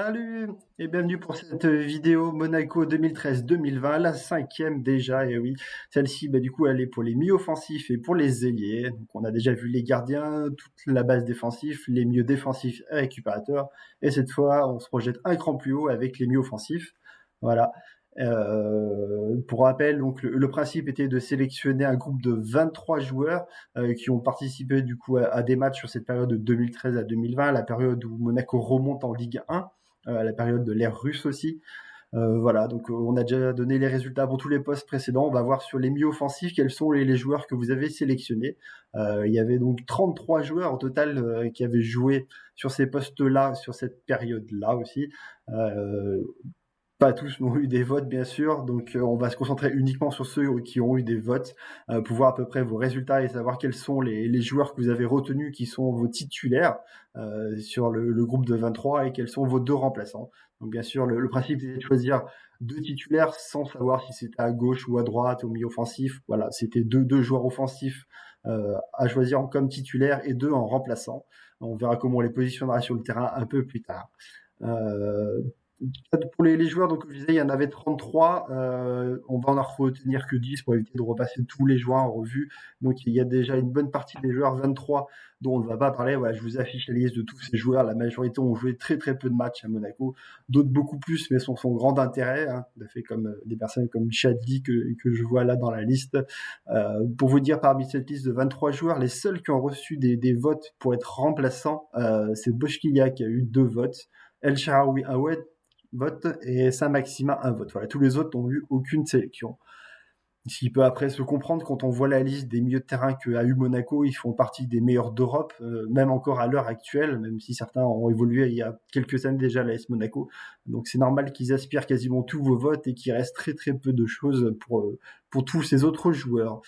Salut et bienvenue pour cette vidéo Monaco 2013-2020, la cinquième déjà, et oui, celle-ci, du coup, elle est pour les mi-offensifs et pour les ailiers. Donc, on a déjà vu les gardiens, toute la base défensif, les milieux défensifs et récupérateurs, et cette fois, on se projette un cran plus haut avec les mi-offensifs. Voilà. Pour rappel, donc le principe était de sélectionner un groupe de 23 joueurs qui ont participé du coup à des matchs sur cette période de 2013 à 2020, la période où Monaco remonte en Ligue 1. La période de l'ère russe aussi. Voilà, donc on a déjà donné les résultats pour tous les postes précédents. On va voir sur les milieux offensifs quels sont les joueurs que vous avez sélectionnés. Il y avait donc 33 joueurs au total qui avaient joué sur ces postes-là, sur cette période-là aussi. Euh, Pas tous n'ont eu des votes, bien sûr, donc on va se concentrer uniquement sur ceux qui ont eu des votes, pour voir à peu près vos résultats et savoir quels sont les joueurs que vous avez retenus qui sont vos titulaires sur le groupe de 23 et quels sont vos deux remplaçants. Donc bien sûr, le principe c'est de choisir deux titulaires sans savoir si c'était à gauche ou à droite, au milieu offensif. Voilà, c'était deux joueurs offensifs à choisir comme titulaires et deux en remplaçant. On verra comment on les positionnera sur le terrain un peu plus tard. Euh, pour les joueurs, donc comme je disais, il y en avait 33. On va en retenir que 10 pour éviter de repasser tous les joueurs en revue. Donc il y a déjà une bonne partie des joueurs 23 dont on ne va pas parler. Voilà, je vous affiche la liste de tous ces joueurs. La majorité ont joué très très peu de matchs à Monaco, d'autres beaucoup plus, mais sont son grand intérêt. Hein, tout à fait comme des personnes comme Chadli que je vois là dans la liste. Pour vous dire, parmi cette liste de 23 joueurs, les seuls qui ont reçu des votes pour être remplaçants, c'est Boshkilia qui a eu 2 votes, El Shaarawy un vote et Saint-Maximin un vote. Voilà, tous les autres n'ont eu aucune sélection. Ce qui peut après se comprendre quand on voit la liste des milieux de terrain qu'a eu Monaco, ils font partie des meilleurs d'Europe, même encore à l'heure actuelle, même si certains ont évolué il y a quelques années déjà à l'AS Monaco. Donc c'est normal qu'ils aspirent quasiment tous vos votes et qu'il reste très très peu de choses pour tous ces autres joueurs.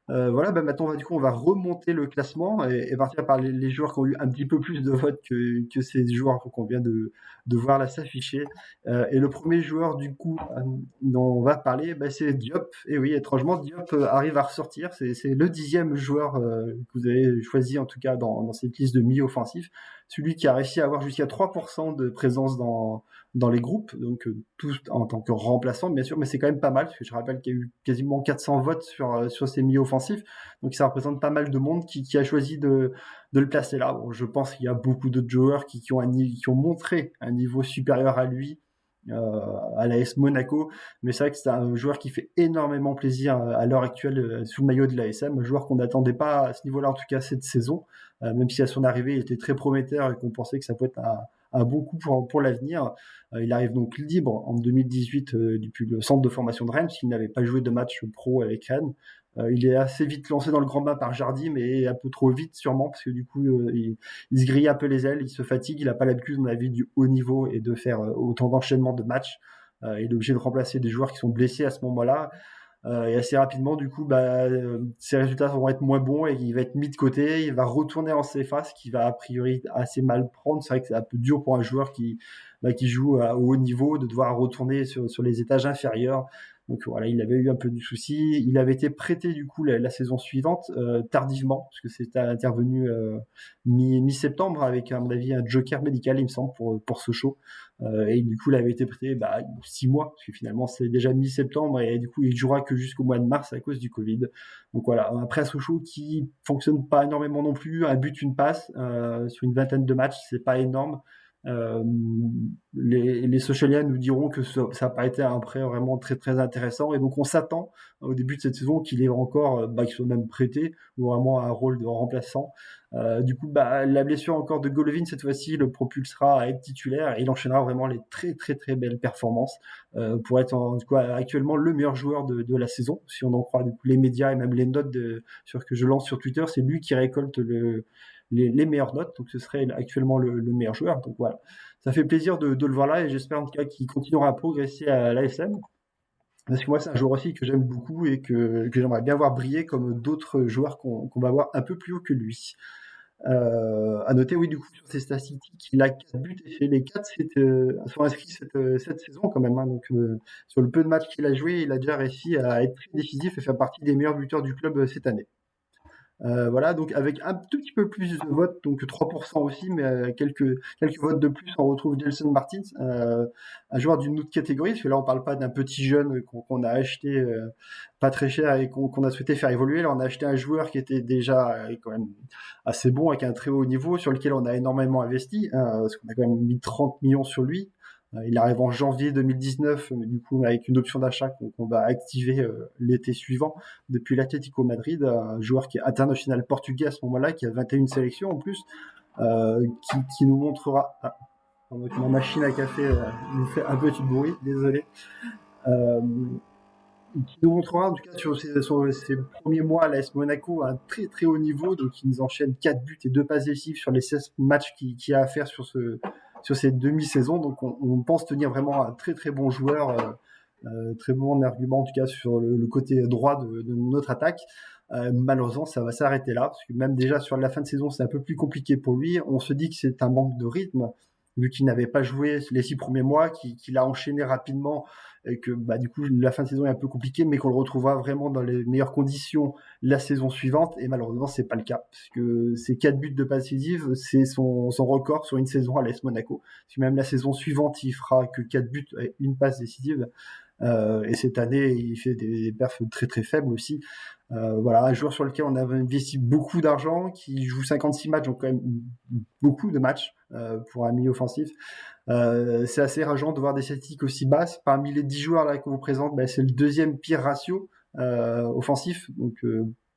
Voilà, maintenant on va remonter le classement et partir par les joueurs qui ont eu un petit peu plus de votes que ces joueurs qu'on vient de voir là s'afficher. Et le premier joueur du coup dont on va parler, c'est Diop. Et oui, étrangement, Diop arrive à ressortir. C'est le 10e joueur que vous avez choisi en tout cas dans cette liste de mi-offensif. Celui qui a réussi à avoir jusqu'à 3% de présence dans les groupes, donc tous en tant que remplaçant bien sûr, mais c'est quand même pas mal, parce que je rappelle qu'il y a eu quasiment 400 votes sur ces milieux offensifs, donc ça représente pas mal de monde qui a choisi de le placer là. Bon, je pense qu'il y a beaucoup d'autres joueurs qui ont montré un niveau supérieur à lui, à l'AS Monaco, mais c'est vrai que c'est un joueur qui fait énormément plaisir à l'heure actuelle sous le maillot de l'ASM, un joueur qu'on n'attendait pas à ce niveau-là en tout cas cette saison, même si à son arrivée il était très prometteur et qu'on pensait que ça peut être un bon coup pour l'avenir. Il arrive donc libre en 2018 depuis le centre de formation de Rennes, puisqu'il n'avait pas joué de match pro avec Rennes. Il est assez vite lancé dans le grand bain par Jardim, mais un peu trop vite sûrement, parce que du coup il se grille un peu les ailes, il se fatigue, il n'a pas l'habitude on a vu du haut niveau et de faire autant d'enchaînements de matchs. Il est obligé de remplacer des joueurs qui sont blessés à ce moment-là. Et assez rapidement, du coup, ses résultats vont être moins bons et il va être mis de côté. Il va retourner en CFA, ce qui va a priori assez mal prendre. C'est vrai que c'est un peu dur pour un joueur qui joue à haut niveau de devoir retourner sur les étages inférieurs. Donc voilà, il avait eu un peu du souci. Il avait été prêté du coup la saison suivante, tardivement, parce que c'était intervenu mi-septembre avec, à mon avis, un joker médical, il me semble, pour Sochaux. Et du coup, il avait été prêté 6 mois, parce que finalement, c'est déjà mi-septembre, et du coup, il jouera que jusqu'au mois de mars à cause du Covid. Donc voilà, après Sochaux qui fonctionne pas énormément non plus, un but, une passe, sur une vingtaine de matchs, c'est pas énorme. Euh, les Sochaliens nous diront que ça n'a pas été un prêt vraiment très très intéressant, et donc on s'attend au début de cette saison qu'il ait encore, qu'il soit même prêté, ou vraiment un rôle de remplaçant. Du coup, la blessure encore de Golovin cette fois-ci le propulsera à être titulaire et il enchaînera vraiment les très très très belles performances pour être en tout cas actuellement le meilleur joueur de la saison. Si on en croit du coup, les médias et même les notes que je lance sur Twitter, c'est lui qui récolte les meilleures notes, donc ce serait actuellement le meilleur joueur. Donc voilà, ça fait plaisir de le voir là et j'espère en tout cas qu'il continuera à progresser à l'ASM. Parce que moi, c'est un joueur aussi que j'aime beaucoup et que j'aimerais bien voir briller comme d'autres joueurs qu'on va voir un peu plus haut que lui. À noter, oui, du coup, sur ses statistiques, il a 4 buts et les 4 sont inscrits cette saison quand même. Hein, donc, sur le peu de matchs qu'il a joué, il a déjà réussi à être très décisif et faire partie des meilleurs buteurs du club cette année. Voilà, donc avec un tout petit peu plus de votes, donc 3% aussi, mais quelques votes de plus, on retrouve Gelson Martins, un joueur d'une autre catégorie, parce que là on parle pas d'un petit jeune qu'on a acheté pas très cher et qu'on a souhaité faire évoluer. Là on a acheté un joueur qui était déjà quand même assez bon, avec un très haut niveau, sur lequel on a énormément investi, parce qu'on a quand même mis 30 millions sur lui. Il arrive en janvier 2019, du coup avec une option d'achat qu'on va activer l'été suivant depuis l'Atlético Madrid, un joueur qui est international portugais à ce moment-là, qui a 21 sélections en plus, qui nous montrera. Ah, ma machine à café nous fait un petit bruit, désolé. Euh, qui nous montrera en tout cas sur ses premiers mois à l'AS Monaco un très très haut niveau, donc il nous enchaîne 4 buts et 2 passes décisives sur les 16 matchs qu'il a à faire sur ces demi-saisons, donc on pense tenir vraiment un très très bon joueur, très bon argument en tout cas sur le côté droit de notre attaque. Malheureusement, ça va s'arrêter là, parce que même déjà sur la fin de saison, c'est un peu plus compliqué pour lui. On se dit que c'est un manque de rythme, vu qu'il n'avait pas joué les 6 premiers mois, qu'il a enchaîné rapidement, et que bah, du coup, la fin de saison est un peu compliquée, mais qu'on le retrouvera vraiment dans les meilleures conditions la saison suivante. Et malheureusement, c'est pas le cas, parce que ces 4 buts de passes décisives, c'est son record sur une saison à l'AS Monaco. Parce que même la saison suivante, il fera que 4 buts et une passe décisive. Et cette année, il fait des perfs très très faibles aussi. Voilà, un joueur sur lequel on a investi beaucoup d'argent, qui joue 56 matchs, donc quand même beaucoup de matchs pour un milieu offensif. C'est assez rageant de voir des statistiques aussi basses. Parmi les 10 joueurs là qu'on vous présente, bah, c'est le deuxième pire ratio offensif. Donc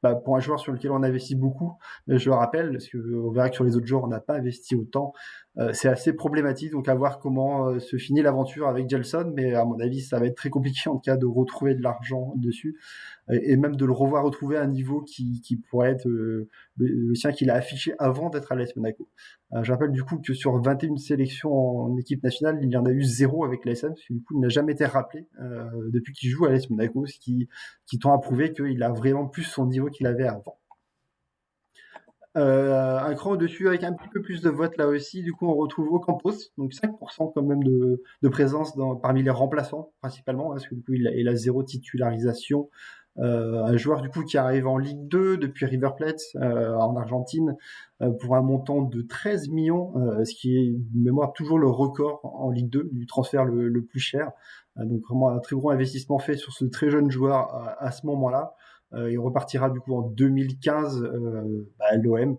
bah, pour un joueur sur lequel on investit beaucoup, je le rappelle, parce qu'on verra que sur les autres joueurs on n'a pas investi autant. C'est assez problématique, donc à voir comment se finit l'aventure avec Gelson, mais à mon avis ça va être très compliqué en cas de retrouver de l'argent dessus, et même de le revoir retrouver à un niveau qui pourrait être le sien qu'il a affiché avant d'être à l'AS Monaco. Je rappelle du coup que sur 21 sélections en équipe nationale, il y en a eu 0 avec l'ASM, parce que du coup il n'a jamais été rappelé depuis qu'il joue à l'AS Monaco, ce qui tend à prouver qu'il a vraiment plus son niveau qu'il avait avant. Un cran au-dessus avec un petit peu plus de votes là aussi. Du coup, on retrouve Ocampos, donc 5% quand même de présence parmi les remplaçants principalement, parce que du coup, il a 0 titularisation. Un joueur du coup qui arrive en Ligue 2 depuis River Plate en Argentine pour un montant de 13 millions, ce qui est de mémoire toujours le record en Ligue 2 du transfert le plus cher. Donc vraiment un très gros investissement fait sur ce très jeune joueur à ce moment-là. Il repartira du coup en 2015 à l'OM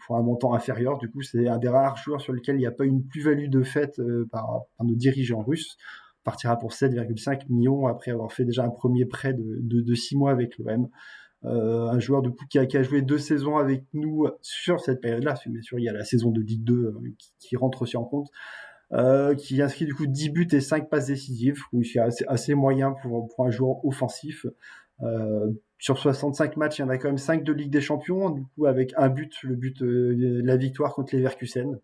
pour un montant inférieur. Du coup, c'est un des rares joueurs sur lequel il n'y a pas une plus-value de fait par nos dirigeants russes. Partira pour 7,5 millions après avoir fait déjà un premier prêt de 6 mois avec l'OM. Un joueur de coup qui a joué 2 saisons avec nous sur cette période-là, bien sûr il y a la saison de Ligue 2 qui rentre aussi en compte, qui inscrit du coup 10 buts et 5 passes décisives, où c'est assez moyen pour un joueur offensif. Sur 65 matchs, il y en a quand même 5 de Ligue des Champions, du coup avec un but, le but de la victoire contre Leverkusen.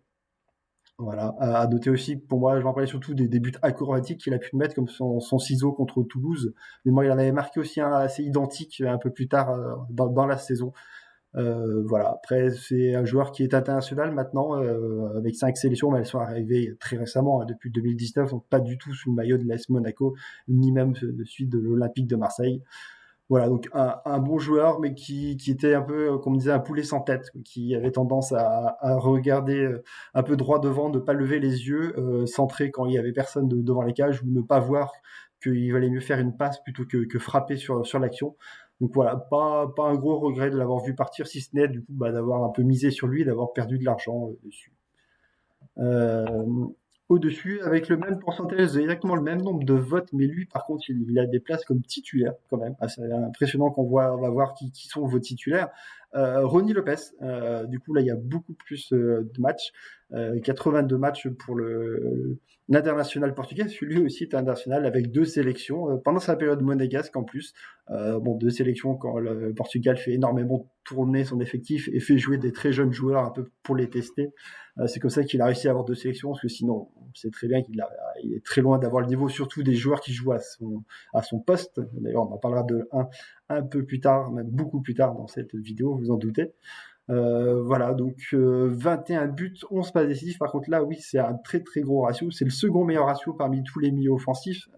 Voilà, à noter aussi, pour moi, je m'en parlais surtout des buts acrobatiques qu'il a pu mettre, comme son ciseau contre Toulouse. Mais moi, il en avait marqué aussi un assez identique un peu plus tard dans la saison. Voilà, après, c'est un joueur qui est international maintenant, avec 5 sélections, mais elles sont arrivées très récemment, hein, depuis 2019, donc pas du tout sous le maillot de l'AS Monaco, ni même de suite de l'Olympique de Marseille. Voilà, donc un bon joueur, mais qui était un peu, comme on disait, un poulet sans tête, qui avait tendance à regarder un peu droit devant, ne pas lever les yeux, centrer quand il y avait personne devant les cages, ou ne pas voir qu'il valait mieux faire une passe plutôt que frapper sur l'action. Donc voilà, pas un gros regret de l'avoir vu partir, si ce n'est du coup d'avoir un peu misé sur lui et d'avoir perdu de l'argent dessus. Euh, Au-dessus, avec le même pourcentage, exactement le même nombre de votes, mais lui, par contre, il a des places comme titulaire, quand même. Ah, c'est impressionnant on va voir qui sont vos titulaires. Ronny Lopez, du coup, là, il y a beaucoup plus de matchs. 82 matchs pour l'international portugais. Celui aussi est international avec 2 sélections pendant sa période monégasque en plus. Bon, 2 sélections quand le Portugal fait énormément tourner son effectif et fait jouer des très jeunes joueurs un peu pour les tester. C'est comme ça qu'il a réussi à avoir 2 sélections, parce que sinon, on sait très bien il est très loin d'avoir le niveau, surtout des joueurs qui jouent à son poste. D'ailleurs, on en parlera de un peu plus tard, même beaucoup plus tard dans cette vidéo, vous en doutez. Voilà, donc 21 buts, 11 passes décisives. Par contre, là, oui, c'est un très très gros ratio. C'est le second meilleur ratio parmi tous les milieux offensifs.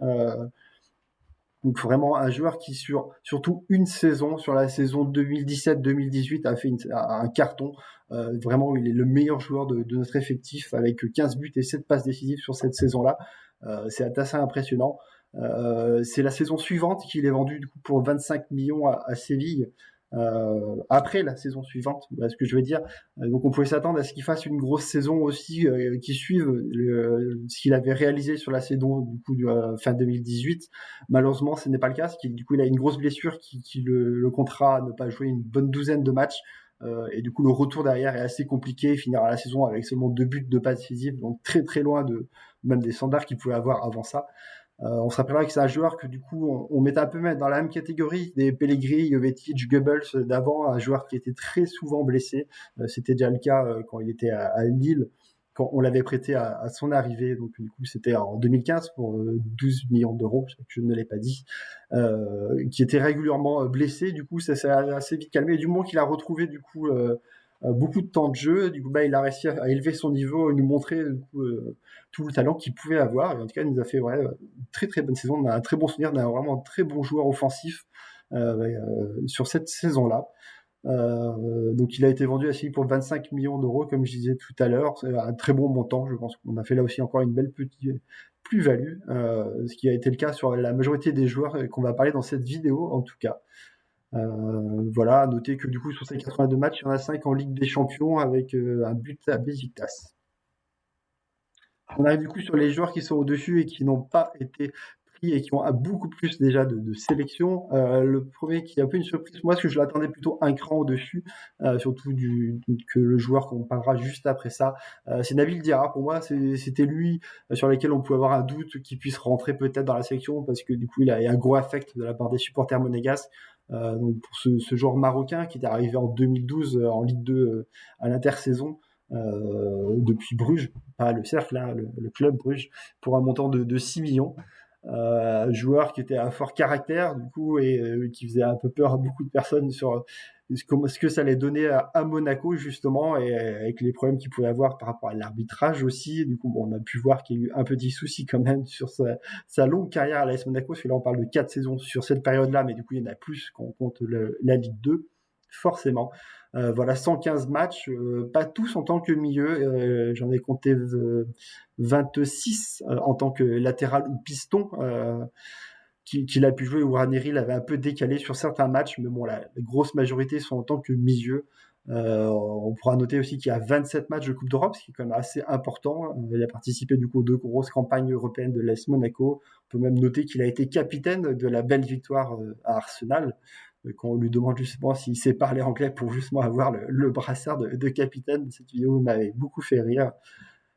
Donc vraiment un joueur qui sur surtout une saison, sur la saison 2017-2018, a fait un carton. Vraiment, il est le meilleur joueur de notre effectif avec 15 buts et 7 passes décisives sur cette saison-là. C'est assez impressionnant. C'est la saison suivante qu'il est vendu du coup pour 25 millions à Séville. Après la saison suivante, voilà ce que je veux dire. Donc on pouvait s'attendre à ce qu'il fasse une grosse saison aussi, qui suive ce qu'il avait réalisé sur la saison du coup fin 2018. Malheureusement, ce n'est pas le cas, parce qu'il du coup il a une grosse blessure qui le contraint à ne pas jouer une bonne douzaine de matchs. Et du coup le retour derrière est assez compliqué. Il finira la saison avec seulement 2 buts, 2 passes décisives, donc très très loin de même des standards qu'il pouvait avoir avant ça. On se rappellera que c'est un joueur que du coup on mettait un peu dans la même catégorie des Pellegrini, Jovetic, Goebbels d'avant, un joueur qui était très souvent blessé. C'était déjà le cas quand il était à Lille, quand on l'avait prêté à son arrivée. Donc du coup c'était en 2015 pour 12 millions d'euros, je ne l'ai pas dit, qui était régulièrement blessé. Du coup ça s'est assez vite calmé. Et du moment qu'il a retrouvé du coup beaucoup de temps de jeu, du coup il a réussi à élever son niveau et nous montrer du coup, tout le talent qu'il pouvait avoir. Et en tout cas, il nous a fait très très bonne saison. On a un très bon souvenir d'un vraiment très bon joueur offensif sur cette saison-là. Donc il a été vendu à Séville pour 25 millions d'euros, comme je disais tout à l'heure. C'est un très bon montant. Je pense qu'on a fait là aussi encore une belle petite plus-value, ce qui a été le cas sur la majorité des joueurs qu'on va parler dans cette vidéo en tout cas. Voilà, à noter que du coup sur ces 82 matchs, il y en a 5 en Ligue des Champions avec un but à Besiktas. On arrive du coup sur les joueurs qui sont au-dessus et qui n'ont pas été pris et qui ont beaucoup plus déjà de sélection. Le premier qui est un peu une surprise, moi, parce que je l'attendais plutôt un cran au-dessus, surtout que le joueur qu'on parlera juste après ça, c'est Nabil Diarra. Pour moi, c'était lui sur lequel on pouvait avoir un doute qu'il puisse rentrer peut-être dans la sélection, parce que du coup, il a un gros affect de la part des supporters monégasques. Donc pour ce joueur marocain qui est arrivé en 2012 en Ligue 2 à l'intersaison, depuis Bruges, pas le Cercle, hein, le club Bruges, pour un montant de 6 millions. Joueur qui était à fort caractère, du coup, et qui faisait un peu peur à beaucoup de personnes sur ce que ça allait donner à Monaco, justement, et avec les problèmes qu'il pouvait avoir par rapport à l'arbitrage aussi. Du coup, bon, on a pu voir qu'il y a eu un petit souci quand même sur sa longue carrière à l'AS Monaco, parce que là, on parle de 4 saisons sur cette période-là, mais du coup, il y en a plus quand on compte la Ligue 2, forcément. Voilà, 115 matchs, pas tous en tant que milieu. J'en ai compté 26 en tant que latéral ou piston qu'il a pu jouer, où Ranieri l'avait un peu décalé sur certains matchs, mais bon, la grosse majorité sont en tant que milieu. On pourra noter aussi qu'il y a 27 matchs de Coupe d'Europe, ce qui est quand même assez important. Il a participé du coup aux 2 grosses campagnes européennes de l'AS Monaco. On peut même noter qu'il a été capitaine de la belle victoire à Arsenal, quand on lui demande justement s'il sait parler anglais pour justement avoir le brassard de capitaine. Cette vidéo m'avait beaucoup fait rire.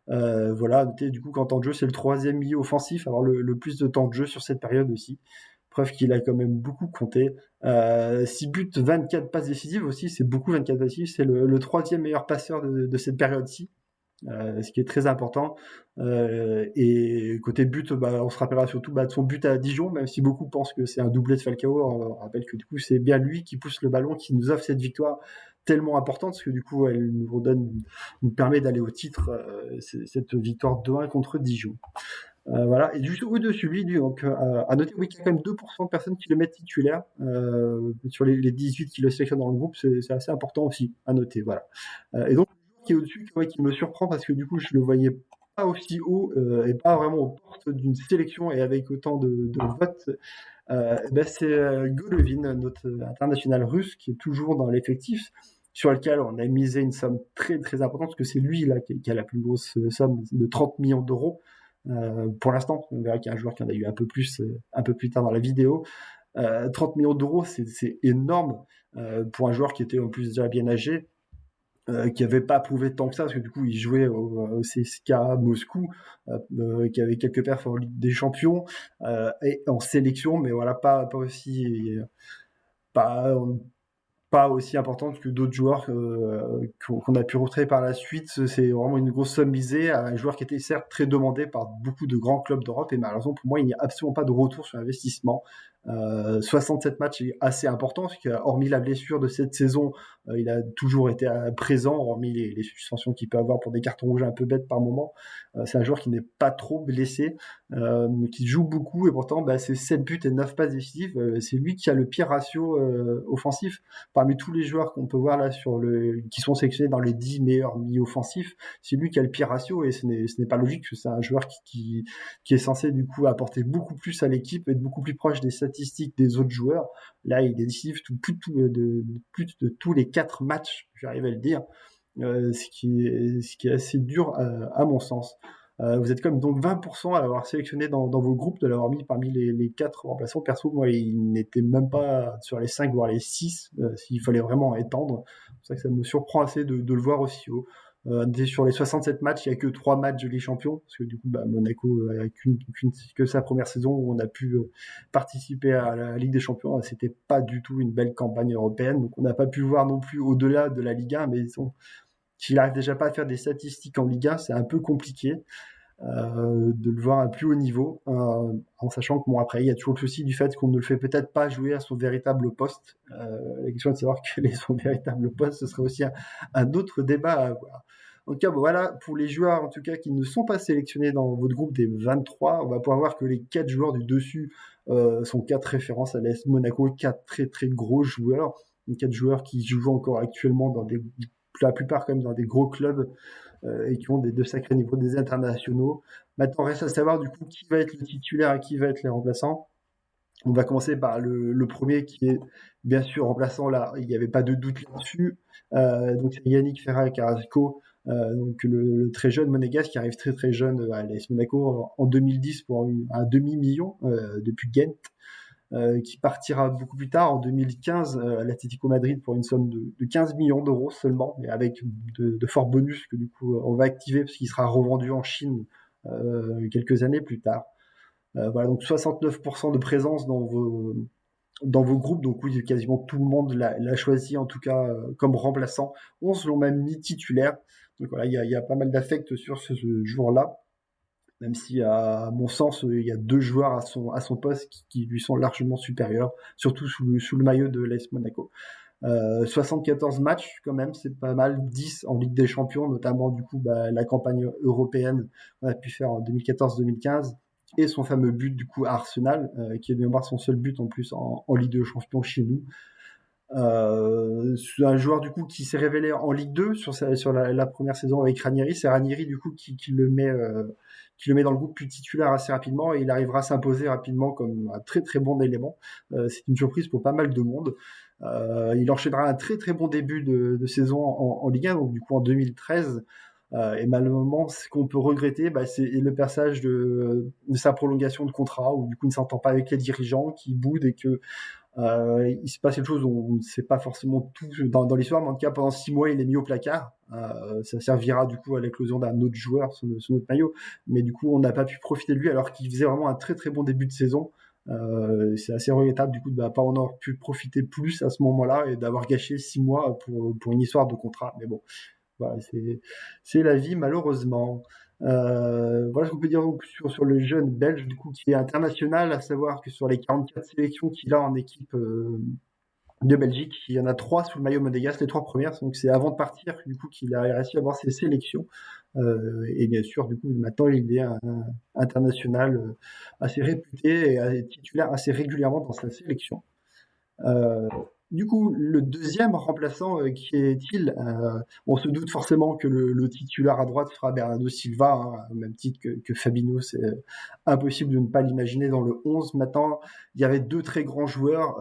Voilà, notez du coup qu'en temps de jeu, c'est le 3e milieu offensif à avoir le plus de temps de jeu sur cette période aussi. Preuve qu'il a quand même beaucoup compté. 6 buts, 24 passes décisives aussi, c'est beaucoup 24 passes décisives. C'est le 3e meilleur passeur de cette période-ci. Ce qui est très important. Et côté but, on se rappellera surtout de son but à Dijon, même si beaucoup pensent que c'est un doublé de Falcao. On rappelle que du coup, c'est bien lui qui pousse le ballon, qui nous offre cette victoire tellement importante, parce que du coup, elle nous permet d'aller au titre, cette victoire 2-1 contre Dijon. Voilà, et juste au-dessus de lui, donc, à noter oui, qu'il y a quand même 2% de personnes qui le mettent titulaire. Sur les 18 qui le sélectionnent dans le groupe, c'est assez important aussi à noter. Voilà. Et donc, qui est au-dessus, qui me surprend parce que du coup, je le voyais pas aussi haut et pas vraiment aux portes d'une sélection et avec autant de votes. C'est Golovin, notre international russe, qui est toujours dans l'effectif, sur lequel on a misé une somme très très importante, parce que c'est lui là qui a la plus grosse somme de 30 millions d'euros. Pour l'instant, on verra qu'il y a un joueur qui en a eu un peu plus tard dans la vidéo. 30 millions d'euros, c'est énorme pour un joueur qui était en plus déjà bien âgé, qui n'avait pas prouvé tant que ça, parce que du coup, il jouait au CSKA Moscou, qui avait quelques perfs en Ligue des Champions et en sélection, mais voilà, pas aussi pas pas aussi importante que d'autres joueurs qu'on a pu retrouver par la suite. C'est vraiment une grosse somme misée à un joueur qui était certes très demandé par beaucoup de grands clubs d'Europe, et malheureusement pour moi il n'y a absolument pas de retour sur investissement. 67 matchs est assez important, parce que hormis la blessure de cette saison, Il a toujours été présent, hormis les suspensions qu'il peut avoir pour des cartons rouges un peu bêtes par moment. C'est un joueur qui n'est pas trop blessé, qui joue beaucoup et pourtant c'est 7 buts et 9 passes décisives. C'est lui qui a le pire ratio offensif parmi tous les joueurs qu'on peut voir là qui sont sélectionnés dans les 10 meilleurs milieux offensifs. C'est lui qui a le pire ratio et ce n'est pas logique, parce que c'est un joueur qui est censé du coup apporter beaucoup plus à l'équipe, être beaucoup plus proche des statistiques des autres joueurs. Là, il est décisif plus de tous les 4 matchs, j'arrive à le dire, ce qui est assez dur à mon sens. Vous êtes comme donc 20% à l'avoir sélectionné dans vos groupes, de l'avoir mis parmi les 4 remplaçants. Perso, moi, il n'était même pas sur les 5, voire les 6, s'il fallait vraiment étendre. C'est pour ça que ça me surprend assez de le voir aussi haut. Sur les 67 matchs, il n'y a que 3 matchs de Ligue des Champions, parce que du coup, Monaco a que sa première saison où on a pu participer à la Ligue des Champions. C'était pas du tout une belle campagne européenne, donc on n'a pas pu voir non plus au-delà de la Ligue 1, mais s'il n'arrive déjà pas à faire des statistiques en Ligue 1, c'est un peu compliqué de le voir à plus haut niveau, en sachant que après, il y a toujours le souci du fait qu'on ne le fait peut-être pas jouer à son véritable poste. La question est de savoir quel est son véritable poste, ce serait aussi un autre débat à avoir. En tout cas, voilà, pour les joueurs en tout cas qui ne sont pas sélectionnés dans votre groupe des 23, on va pouvoir voir que les 4 joueurs du dessus sont 4 références à l'AS Monaco, 4 très très gros joueurs, 4 joueurs qui jouent encore actuellement la plupart quand même dans des gros clubs et qui ont de sacrés niveaux, des internationaux. Maintenant, reste à savoir du coup qui va être le titulaire et qui va être les remplaçants. On va commencer par le premier qui est bien sûr remplaçant, là, il n'y avait pas de doute là-dessus. Donc c'est Yannick Ferreira Carrasco, donc le très jeune monégasque qui arrive très très jeune à l'AS Monaco en 2010 pour un demi-million depuis Ghent. Qui partira beaucoup plus tard, en 2015, à l'Atlético Madrid pour une somme de 15 millions d'euros seulement, mais avec de forts bonus que du coup on va activer parce qu'il sera revendu en Chine quelques années plus tard. Voilà, donc 69% de présence dans vos groupes, donc oui, quasiment tout le monde l'a choisi en tout cas comme remplaçant. 11 l'ont même mis titulaire, donc voilà, il y a pas mal d'affect sur ce jour-là. Même si, à mon sens, il y a 2 joueurs à son poste qui lui sont largement supérieurs, surtout sous le maillot de l'AS Monaco. 74 matchs quand même, c'est pas mal, 10 en Ligue des Champions, notamment du coup la campagne européenne qu'on a pu faire en 2014-2015, et son fameux but du coup à Arsenal, qui est de mémoire son seul but en plus en Ligue des Champions chez nous. C'est un joueur du coup qui s'est révélé en Ligue 2 sur la première saison avec Ranieri. C'est Ranieri du coup qui le met dans le groupe plus titulaire assez rapidement, et il arrivera à s'imposer rapidement comme un très très bon élément. C'est une surprise pour pas mal de monde. Il enchaînera un très très bon début de saison en Ligue 1, donc du coup en 2013. Et malheureusement, ce qu'on peut regretter, c'est le passage de sa prolongation de contrat, où du coup il ne s'entend pas avec les dirigeants, qui boudent, et que il se passe quelque chose dont on ne sait pas forcément tout dans l'histoire, mais en tout cas pendant 6 mois il est mis au placard. Ça servira du coup à l'éclosion d'un autre joueur sous notre maillot, mais du coup on n'a pas pu profiter de lui alors qu'il faisait vraiment un très très bon début de saison. C'est assez regrettable du coup de ne pas en avoir pu profiter plus à ce moment-là et d'avoir gâché 6 mois pour une histoire de contrat. Mais bon, voilà, c'est la vie malheureusement. Voilà ce qu'on peut dire donc sur le jeune belge du coup qui est international, à savoir que sur les 44 sélections qu'il a en équipe de Belgique, il y en a 3 sous le maillot monégasque, les 3 premières, donc c'est avant de partir du coup qu'il a réussi à avoir ses sélections. Et bien sûr du coup maintenant il est un international assez réputé et titulaire assez régulièrement dans sa sélection. Euh, du coup, le deuxième remplaçant, qui est-il? On se doute forcément que le titulaire à droite sera Bernardo Silva, hein, au même titre que Fabinho. C'est impossible de ne pas l'imaginer dans le 11. Maintenant, il y avait 2 très grands joueurs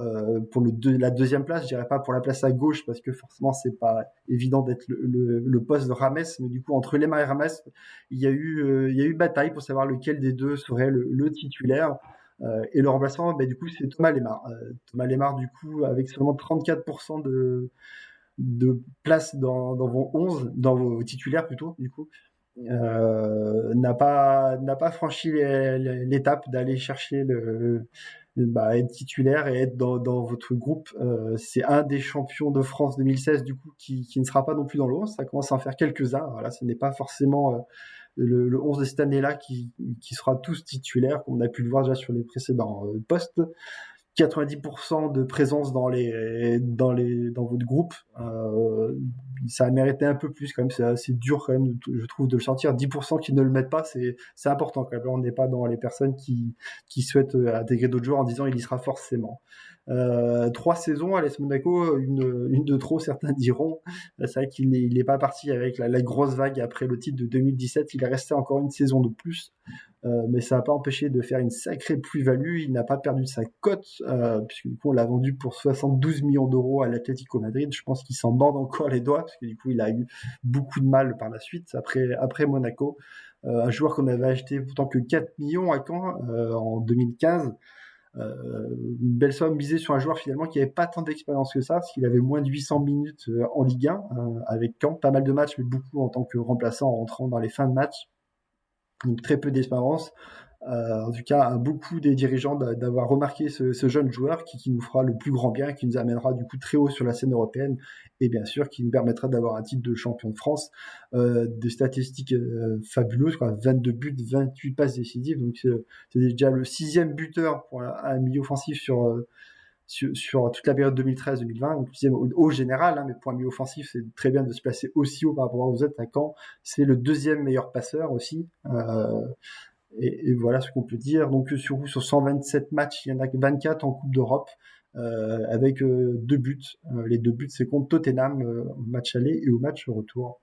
pour la deuxième place. Je dirais pas pour la place à gauche, parce que forcément, c'est pas évident d'être le poste de Rames. Mais du coup, entre Lemar et Rames, il y a eu bataille pour savoir lequel des deux serait le titulaire. Et le remplaçant, du coup, c'est Thomas Lemar. Thomas Lemar, du coup, avec seulement 34% de place dans vos 11, dans vos titulaires plutôt, du coup, n'a pas franchi l'étape d'aller chercher être titulaire et être dans votre groupe. C'est un des champions de France 2016, du coup, qui ne sera pas non plus dans le 11. Ça commence à en faire quelques-uns. Voilà, ce n'est pas forcément le 11 de cette année-là qui sera tous titulaires, comme on a pu le voir déjà sur les précédents postes. 90% de présence dans votre groupe. Ça a mérité un peu plus quand même. C'est dur quand même, je trouve, de le sortir. 10% qui ne le mettent pas, c'est important quand même. On n'est pas dans les personnes qui souhaitent intégrer d'autres joueurs en disant il y sera forcément. 3 saisons à l'AS Monaco, une de trop, certains diront. C'est vrai qu'il n'est pas parti avec la grosse vague après le titre de 2017. Il est resté encore une saison de plus. Mais ça n'a pas empêché de faire une sacrée plus-value. Il n'a pas perdu sa cote, puisque du coup on l'a vendu pour 72 millions d'euros à l'Atlético Madrid. Je pense qu'il s'en mord encore les doigts, parce que du coup il a eu beaucoup de mal par la suite, après Monaco. Un joueur qu'on avait acheté pourtant que 4 millions à Caen en 2015. Une belle somme misée sur un joueur finalement qui n'avait pas tant d'expérience que ça, parce qu'il avait moins de 800 minutes en Ligue 1 avec Caen, pas mal de matchs, mais beaucoup en tant que remplaçant en rentrant dans les fins de match. Donc très peu d'expérience. En tout cas, à beaucoup des dirigeants d'avoir remarqué ce jeune joueur qui nous fera le plus grand bien, qui nous amènera du coup très haut sur la scène européenne et bien sûr qui nous permettra d'avoir un titre de champion de France, des statistiques fabuleuses, quoi, 22 buts, 28 passes décisives. Donc c'est déjà le 6e buteur pour un milieu offensif sur toute la période 2013-2020, donc 6e au général, hein, mais pour un milieu offensif, c'est très bien de se placer aussi haut par rapport aux attaquants. C'est le 2e meilleur passeur aussi. Et voilà ce qu'on peut dire. Donc sur 127 matchs, il y en a que 24 en Coupe d'Europe, avec 2 buts. Les 2 buts, c'est contre Tottenham au match aller et au match retour.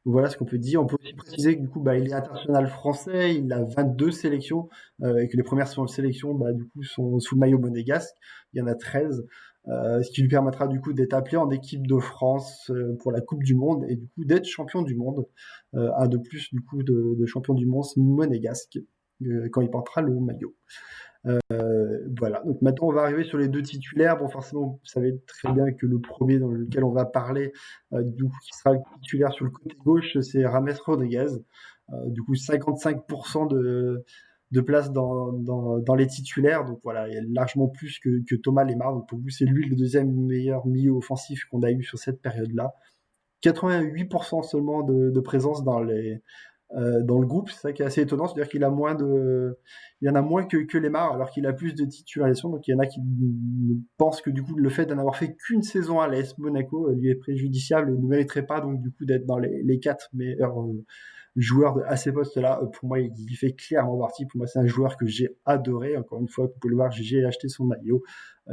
Voilà ce qu'on peut dire. On peut aussi préciser que du coup, il est international français, il a 22 sélections, et que les premières sélections, du coup, sont sous le maillot monégasque. Il y en a 13, ce qui lui permettra du coup d'être appelé en équipe de France pour la Coupe du Monde et du coup d'être champion du monde. Un de plus du coup de champion du monde monégasque quand il portera le maillot. Voilà, donc maintenant on va arriver sur les 2 titulaires. Bon, forcément, vous savez très bien que le premier dans lequel on va parler, du coup, qui sera titulaire sur le côté gauche, c'est James Rodriguez. Du coup, 55% de place dans les titulaires. Donc voilà, il y a largement plus que Thomas Lemar. Donc pour vous, c'est lui le 2e meilleur milieu offensif qu'on a eu sur cette période-là. 88% seulement de présence dans le groupe, c'est ça qui est assez étonnant, c'est-à-dire qu'il y en a moins que Lemar, alors qu'il a plus de titularisation. Donc il y en a qui pensent que du coup le fait d'en avoir fait qu'une saison à l'AS Monaco lui est préjudiciable et ne mériterait pas donc du coup d'être dans les 4 meilleurs joueurs à ces postes-là. Pour moi, il fait clairement partie. Pour moi, c'est un joueur que j'ai adoré. Encore une fois, vous pouvez le voir, j'ai acheté son maillot.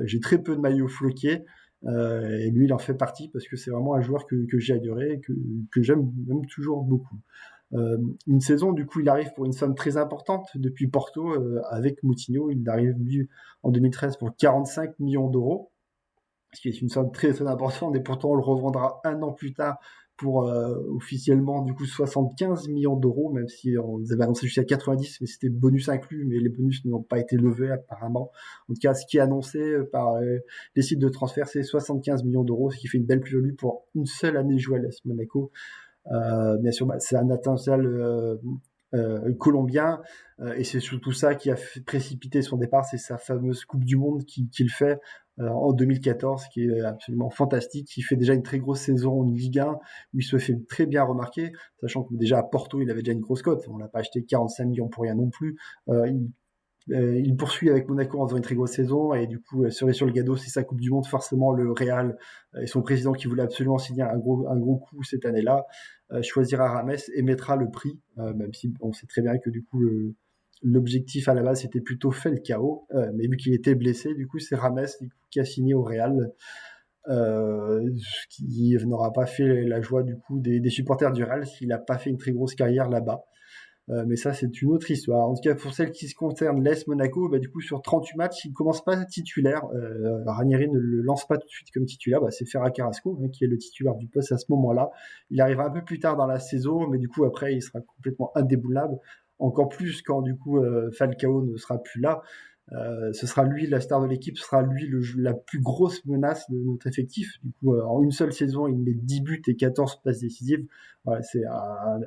J'ai très peu de maillots floqués. Et lui, il en fait partie parce que c'est vraiment un joueur que j'ai adoré, que j'aime même toujours beaucoup. Une saison, du coup, il arrive pour une somme très importante depuis Porto avec Moutinho. Il arrive, lui, en 2013 pour 45 millions d'euros, ce qui est une somme très, très importante. Et pourtant, on le revendra un an plus tard pour officiellement, du coup, 75 millions d'euros, même si on avait annoncé jusqu'à 90, mais c'était bonus inclus, mais les bonus n'ont pas été levés apparemment. En tout cas, ce qui est annoncé par les sites de transfert, c'est 75 millions d'euros, ce qui fait une belle plus-value pour une seule année jouée à l'AS Monaco. Bien sûr, c'est un international colombien, et c'est surtout ça qui a précipité son départ, c'est sa fameuse Coupe du Monde qu'il fait en 2014, qui est absolument fantastique. Il fait déjà une très grosse saison en Ligue 1, où il se fait très bien remarquer, sachant que déjà à Porto, il avait déjà une grosse cote. On l'a pas acheté 45 millions pour rien non plus. Il poursuit avec Monaco en faisant une très grosse saison et du coup, cerise sur le gâteau, c'est sa Coupe du Monde. Forcément, le Real et son président qui voulait absolument signer un gros coup cette année-là choisira Rames et mettra le prix, même si on sait très bien que du coup l'objectif à la base c'était plutôt Falcao, mais vu qu'il était blessé, du coup c'est Rames qui a signé au Real. Qui n'aura pas fait la joie du coup des supporters du Real s'il n'a pas fait une très grosse carrière là-bas. Mais ça, c'est une autre histoire. En tout cas, pour celle qui se concerne l'AS Monaco, du coup, sur 38 matchs, il ne commence pas titulaire. Ranieri ne le lance pas tout de suite comme titulaire. C'est Ferran Carrasco, qui est le titulaire du poste à ce moment-là. Il arrivera un peu plus tard dans la saison, mais du coup, après, il sera complètement indéboulonnable. Encore plus quand, du coup, Falcao ne sera plus là. Ce sera lui la star de l'équipe, ce sera lui la plus grosse menace de notre effectif. Du coup, en une seule saison, il met 10 buts et 14 passes décisives. Voilà, c'est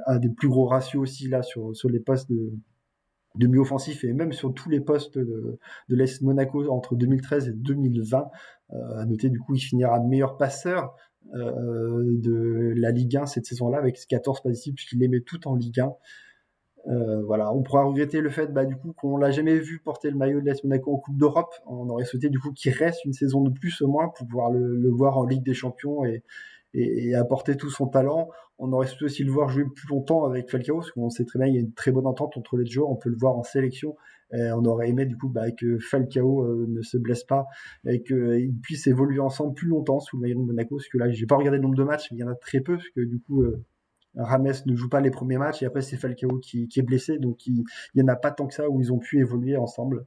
un des plus gros ratios aussi là sur les postes de milieu offensif et même sur tous les postes de l'AS Monaco entre 2013 et 2020. À noter, du coup, il finira meilleur passeur de la Ligue 1 cette saison-là avec 14 passes décisives puisqu'il les met toutes en Ligue 1. Voilà, on pourra regretter le fait, du coup, qu'on l'a jamais vu porter le maillot de l'AS Monaco en Coupe d'Europe. On aurait souhaité, du coup, qu'il reste une saison de plus au moins pour pouvoir le voir en Ligue des Champions et apporter tout son talent. On aurait souhaité aussi le voir jouer plus longtemps avec Falcao, parce qu'on sait très bien qu'il y a une très bonne entente entre les deux joueurs. On peut le voir en sélection. On aurait aimé, du coup, que Falcao ne se blesse pas et qu'ils puissent évoluer ensemble plus longtemps sous le maillot de Monaco. Parce que là, j'ai pas regardé le nombre de matchs, mais il y en a très peu, parce que du coup, Rames ne joue pas les premiers matchs et après c'est Falcao qui est blessé, donc il y en a pas tant que ça où ils ont pu évoluer ensemble.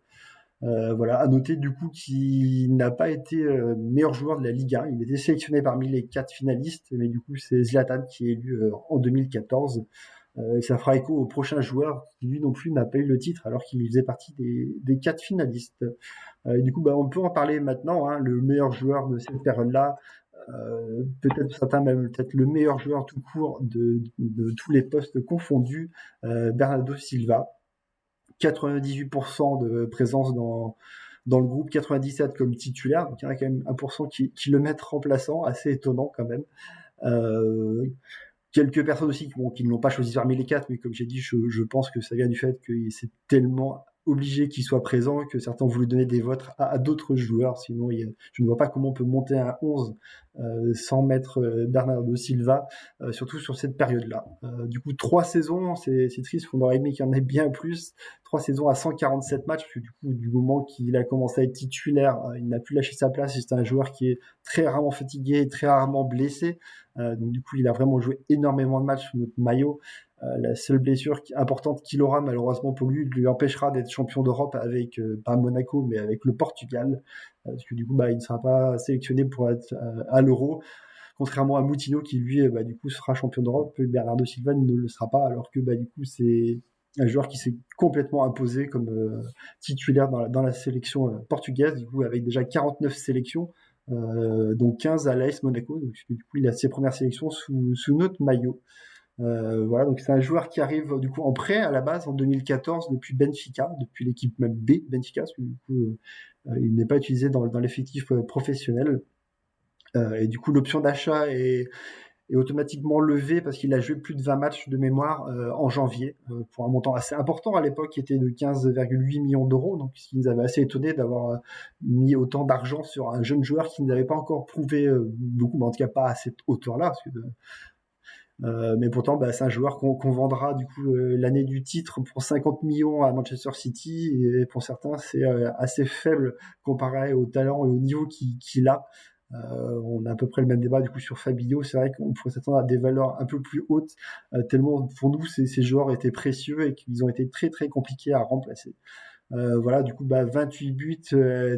Voilà, à noter du coup qu'il n'a pas été meilleur joueur de la Ligue 1. Il était sélectionné parmi les 4 finalistes, mais du coup c'est Zlatan qui est élu en 2014. Et ça fera écho au prochain joueur qui lui non plus n'a pas eu le titre alors qu'il faisait partie des 4 finalistes. Du coup, on peut en parler maintenant. Hein, le meilleur joueur de cette période-là, peut-être certains même peut-être le meilleur joueur tout court de tous les postes confondus, Bernardo Silva. 98% de présence dans le groupe, 97 comme titulaire, donc il y en a quand même 1% qui le mettent remplaçant, assez étonnant quand même. Euh, Quelques personnes aussi qui ne l'ont pas choisi parmi les 4, mais comme j'ai dit, je pense que ça vient du fait que c'est tellement obligé qu'il soit présent que certains ont voulu donner des votes à d'autres joueurs. Sinon, je ne vois pas comment on peut monter un 11 sans mettre Bernardo Silva, surtout sur cette période-là. Du coup, 3 saisons, c'est triste, on aurait aimé qu'il y en ait bien plus. 3 saisons à 147 matchs, parce que du coup, du moment qu'il a commencé à être titulaire, il n'a plus lâché sa place. C'est un joueur qui est très rarement fatigué, très rarement blessé. Donc du coup, il a vraiment joué énormément de matchs sous notre maillot. La seule blessure importante qu'il aura, malheureusement pour lui empêchera d'être champion d'Europe avec, pas Monaco, mais avec le Portugal. Parce que du coup, il ne sera pas sélectionné pour être à l'Euro. Contrairement à Moutinho qui, lui, du coup, sera champion d'Europe. Bernardo Silva ne le sera pas, alors que du coup, c'est un joueur qui s'est complètement imposé comme titulaire dans la sélection portugaise, du coup, avec déjà 49 sélections. Donc 15 à l'AS Monaco, donc du coup il a ses premières sélections sous notre maillot. Voilà, donc c'est un joueur qui arrive du coup en prêt à la base en 2014 depuis Benfica, depuis l'équipe même B Benfica, parce que du coup il n'est pas utilisé dans l'effectif professionnel. Et du coup l'option d'achat est automatiquement levé parce qu'il a joué plus de 20 matchs de mémoire en janvier pour un montant assez important à l'époque qui était de 15,8 millions d'euros, donc ce qui nous avait assez étonné d'avoir mis autant d'argent sur un jeune joueur qui n'avait pas encore prouvé beaucoup, mais en tout cas pas à cette hauteur-là. Mais pourtant, c'est un joueur qu'on vendra du coup l'année du titre pour 50 millions à Manchester City, et pour certains c'est assez faible comparé au talent et au niveau qu'il a. On a à peu près le même débat du coup sur Fabinho. C'est vrai qu'on pourrait s'attendre à des valeurs un peu plus hautes, tellement pour nous ces joueurs étaient précieux et qu'ils ont été très très compliqués à remplacer. Voilà, du coup, 28 buts,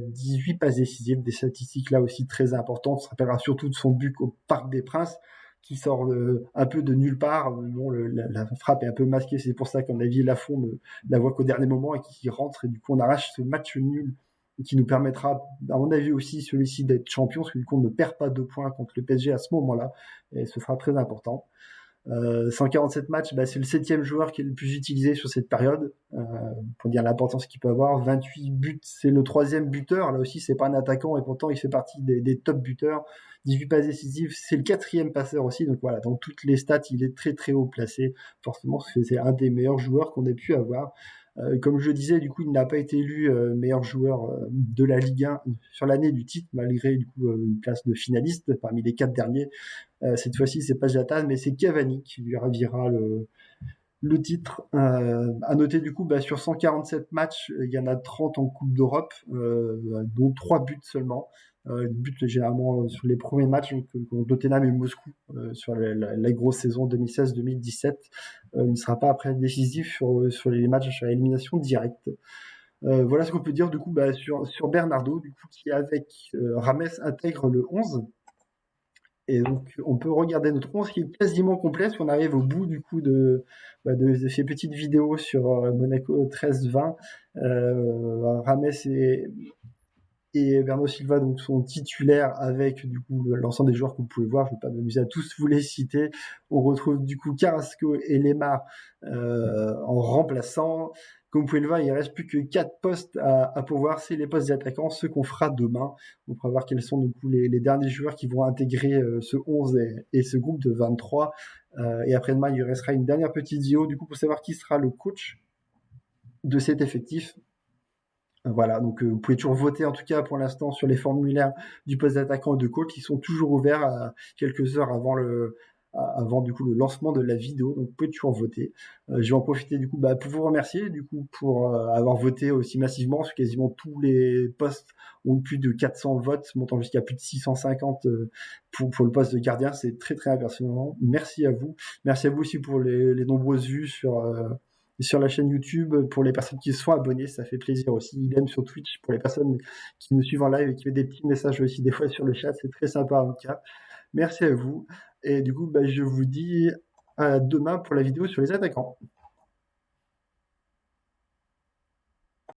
18 passes décisives, des statistiques là aussi très importantes. On se rappellera surtout de son but au Parc des Princes, qui sort un peu de nulle part. Bon, la frappe est un peu masquée, c'est pour ça qu'en avis Lafond ne la voit qu'au dernier moment et qui rentre. Et du coup, on arrache ce match nul qui nous permettra, à mon avis aussi, celui-ci d'être champion, parce que du coup, on ne perd pas 2 points contre le PSG à ce moment-là, et ce sera très important. 147 matchs, c'est le 7e joueur qui est le plus utilisé sur cette période, pour dire l'importance qu'il peut avoir. 28 buts, c'est le 3e buteur. Là aussi, c'est pas un attaquant et pourtant il fait partie des top buteurs. 18 passes décisives, c'est le 4e passeur aussi. Donc voilà, dans toutes les stats, il est très très haut placé. Forcément, c'est un des meilleurs joueurs qu'on ait pu avoir. Comme je le disais, du coup, il n'a pas été élu meilleur joueur de la Ligue 1 sur l'année du titre, malgré du coup une place de finaliste parmi les 4 derniers. Cette fois-ci, c'est pas Zlatan, mais c'est Cavani qui lui ravira le titre. À noter du coup, sur 147 matchs, il y en a 30 en Coupe d'Europe, dont 3 buts seulement. Buts généralement sur les premiers matchs contre Tottenham et Moscou sur la grosse saison 2016-2017. Il ne sera pas après décisif sur les matchs sur l'élimination directe. Voilà ce qu'on peut dire du coup sur Bernardo, du coup qui avec Rames intègre le 11. Et donc, on peut regarder notre 11 qui est quasiment complet, si on arrive au bout du coup de ces petites vidéos sur Monaco 13-20. Rames et Bernardo Silva donc, sont titulaires avec du coup l'ensemble des joueurs que vous pouvez voir. Je ne vais pas m'amuser à tous vous les citer. On retrouve du coup Carrasco et Lemar en remplaçant. comme vous pouvez le voir, il reste plus que 4 postes à pourvoir, c'est les postes d'attaquants, ce qu'on fera demain. On pourra voir quels sont du coup les derniers joueurs qui vont intégrer ce 11 et ce groupe de 23. Et après-demain, il restera une dernière petite vidéo du coup pour savoir qui sera le coach de cet effectif. Voilà, donc vous pouvez toujours voter en tout cas pour l'instant sur les formulaires du poste d'attaquant et de coach qui sont toujours ouverts à quelques heures avant du coup le lancement de la vidéo, donc vous pouvez toujours voter. Je vais en profiter du coup pour vous remercier du coup pour avoir voté aussi massivement sur quasiment tous les postes ont eu plus de 400 votes, montant jusqu'à plus de 650 pour le poste de gardien, c'est très très impressionnant. Merci à vous. Merci à vous aussi pour les nombreuses vues sur la chaîne YouTube, pour les personnes qui sont abonnées, ça fait plaisir aussi. Idem sur Twitch pour les personnes qui nous suivent en live et qui mettent des petits messages aussi des fois sur le chat, c'est très sympa en tout cas. Merci à vous. Et du coup, je vous dis à demain pour la vidéo sur les attaquants.